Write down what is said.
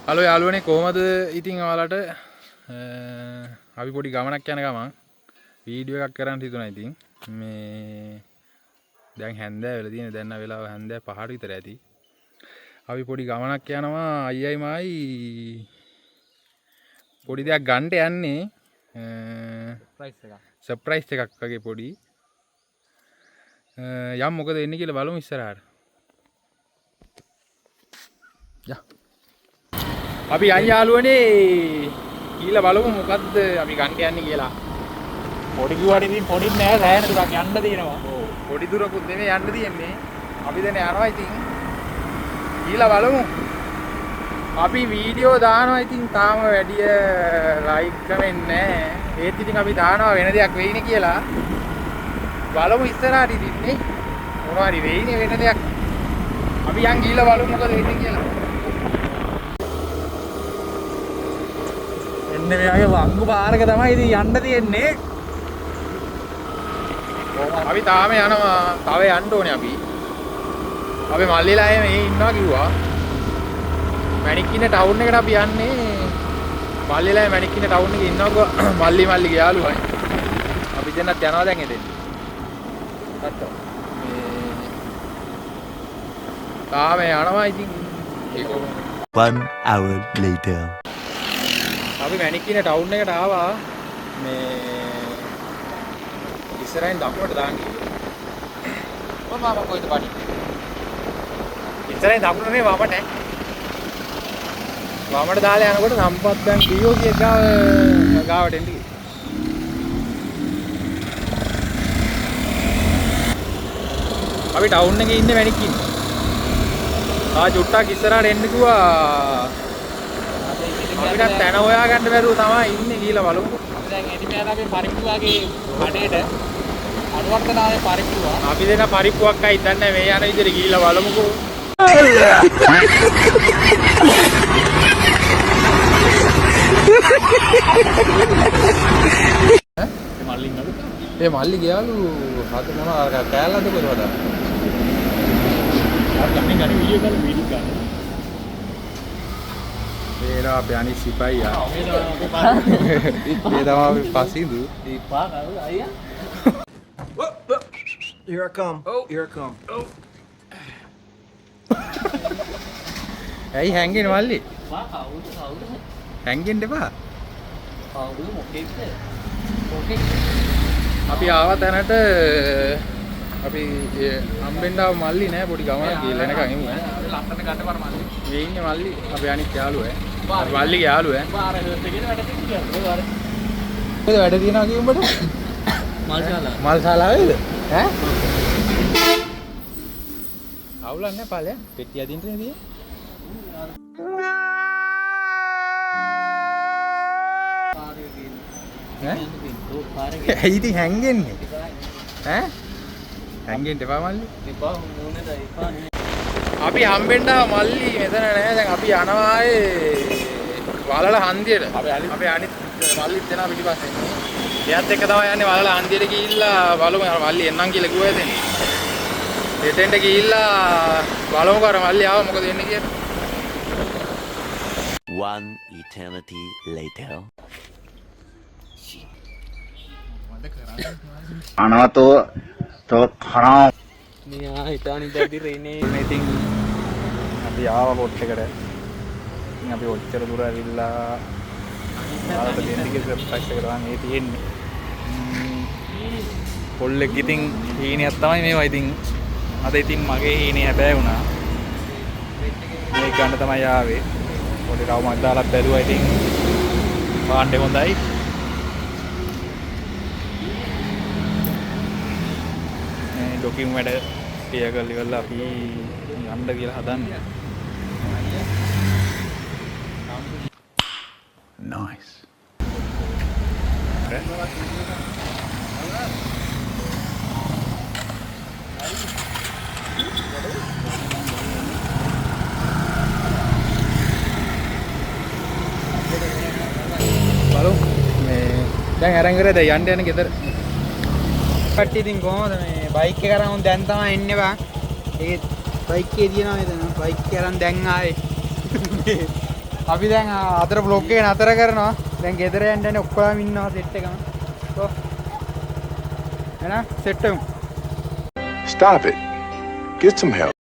Hello යාළුවනේ කොහමද ඉතින් ඔයාලට අපි පොඩි ගමනක් යන ගමන් වීඩියෝ එකක් කරන්න හිතුණා ඉතින් මේ දැන් හැන්දෑ වෙලා තියෙන දැන් වෙලාව හැන්දෑ 5ට විතර ඇති අපි පොඩි ගමනක් යනවා අයියයි මායි පොඩි දෙයක් ගන්න යන්නේ සර්ප්‍රයිස් එකක් වගේ පොඩි යම් මොකද වෙන්නේ කියලා බලමු ඉස්සරහට යා අපි අයියාළුවනේ කියලා බලමු මොකද්ද අපි ගන්න යන්නේ කියලා. පොඩි කිව්වට ඉතින් පොඩි නෑ සෑහෙන දුරක් යන්න තියෙනවා. ඔව් පොඩි දුරකුත් නෙමෙයි යන්න තියෙන්නේ. අපි දැන් යනවා ඉතින්. කියලා බලමු. අපි වීඩියෝ දානවා ඉතින් තාම වැඩි ලයික් කමෙන්ට් නෑ. ඒත් ඉතින් අපි දානවා වෙන දෙයක් වෙයිනේ කියලා. බලමු ඉස්සරහට ඉතින් නේ. මොනවා හරි වෙයිනේ වෙන දෙයක්. අපි යන් ගිහලා බලමු මොකද වෙන්නේ කියලා. එන්නේ මෙයාගේ වංගු පාරක තමයි ඉතින් යන්න තියෙන්නේ. අපි තාම යනවා. තව යන්න ඕනේ අපි. අපි මල්ලිලා එහෙම ඉන්නවා කිව්වා. මැණික්කින ටවුන් එකට අපි යන්නේ. මල්ලිලා මැණික්කින ටවුන් එකේ ඉන්නවා මල්ලිගේ යාළුවයි. අපි දෙන්නත් යනවා දැන් එතෙන්. ගත්තා. තාම යනවා ඉතින් ඒක 1 hour later අපි මැණික්කින ටවුන් එකට ආවා මේ ඉස්සරහින් දකුණට දාන්න කිව්වා. මම කොහෙද පාටි? ඉස්සරහින් දකුණ නේ වමට. වමට දාලා යනකොට සම්පත් දැන් ඩීఓ කිය ගාවට එන්න කිව්වා. අපි ටවුන් එකේ ඉන්නේ මැණික්කින. චුට්ටක් ඉස්සරහට එන්න කිව්වා. අපිට තැන හොයාගන්න බැරුව තමයි ඉන්නේ කියලා බලමු. අපි දැන් එදිමෑත අපි පරිප්පුවාගේ කඩේට අනුවර්තනාවේ පරිප්පුවා. අපි දෙන පරිප්පුවක් අයි දන්නේ මේ යන විදිහට ගිහිල්ලා බලමුකෝ. මල්ලින් නඩු. ඒ මල්ලි ගියාලු හත මොනවා කෑල්ලද කොහෙද? අපි ගන්නේ වීඩියෝ කරලා වීඩියෝ ගන්න. ඒලා අපි අනිත් සිපයියා. ඒ තමයි පසින්දු. දීපා කවුද අයියා? Here I come. Oh, here I come. Oh. ඇයි හැංගෙන්නේ මල්ලි? පා කවුද? හැංගෙන්න එපා. කවුද මොකෙක්ද? මොකෙක්? අපි ආව තැනට අපි හම්බෙන්න ආව මල්ලි නෑ පොඩි ගමනක් ගිහලා එනකන් එමු ඈ. ලස්සන ගන්න පාර මල්ලි. මේ ඉන්නේ මල්ලි අපේ අනිත් යාළුවා ඈ. මල්ලිගේ යාළුවා ඈ. පාර හොත් එකේ වැඩ තියෙනවා. මොකද වැඩ තියනවා කියුඹට? මල් ශාලාවේද? ඈ? අවුලක් නෑ පාලේ. පෙට්ටිය අදින්න නේද? ඇයි ඉතින් හැංගෙන්නේ? ඈ? හැංගෙන්න එපා මල්ලි. එපා මොනේද එපා නේ. අපි හම්බෙන්න මල්ලි මෙතන නෑ දැන් අපි යනවා ආයේ වලල හන්දියට. අපි අනිත් මල්ලිත් දෙනා පිටිපස්සේ ඉන්නේ. එයාත් එක්ක තමයි යන්නේ වලල හන්දියට ගිහිල්ලා බලමු අර මල්ලි එන්නම් කියලා කිව්වා ඉතින්. එතෙන්ට ගිහිල්ලා බලමු අර මල්ලි ආව මොකද වෙන්නේ කියලා. 1 eternity later අනවතෝ තෝ කනවා මෙයා හිතානි දැඩි රේනේ. ඉතින් අපි ආව පොට් එකට. ඉතින් අපි ඔච්චර දුර ඇවිල්ලා ආවට දෙන්නිගේ සර්ප්‍රයිස් එක තමයි මේ තියෙන්නේ. පොල්ලෙක් ඉතින් හීනියක් තමයි මේවා ඉතින් අද ඉතින් මගේ හීනේ හැබෑ වුණා. මේක ගන්න තමයි ආවේ. පොඩි රවුමක් දාලා බැලුවා ඉතින් පාණ්ඩේ හොඳයි. ඩොකියුම් වැඩ ක්ලියර් කරලා ඉවරලා අපි යන්න කියලා හදන්නේ. nice බලමු මේ දැන් අරන් කරේ දැන් යන්න ගෙදර. කට්ටිය ඉතින් කොහමද මේ බයික් එක අරන් දැන් තමයි එන්නේ බා. ඒකේ බයික් එකේ තියෙනවා මෙතන. බයික් එක අරන් දැන් ආවේ. අපි දැන් අතර බ්ලොග් එක නතර කරනවා. දැන් ගෙදර යන්න ඔක්කොම ඉන්නවා සෙට් එකම. ඔව්. එහෙනම් සෙට් වෙමු. Stop it. Get some help.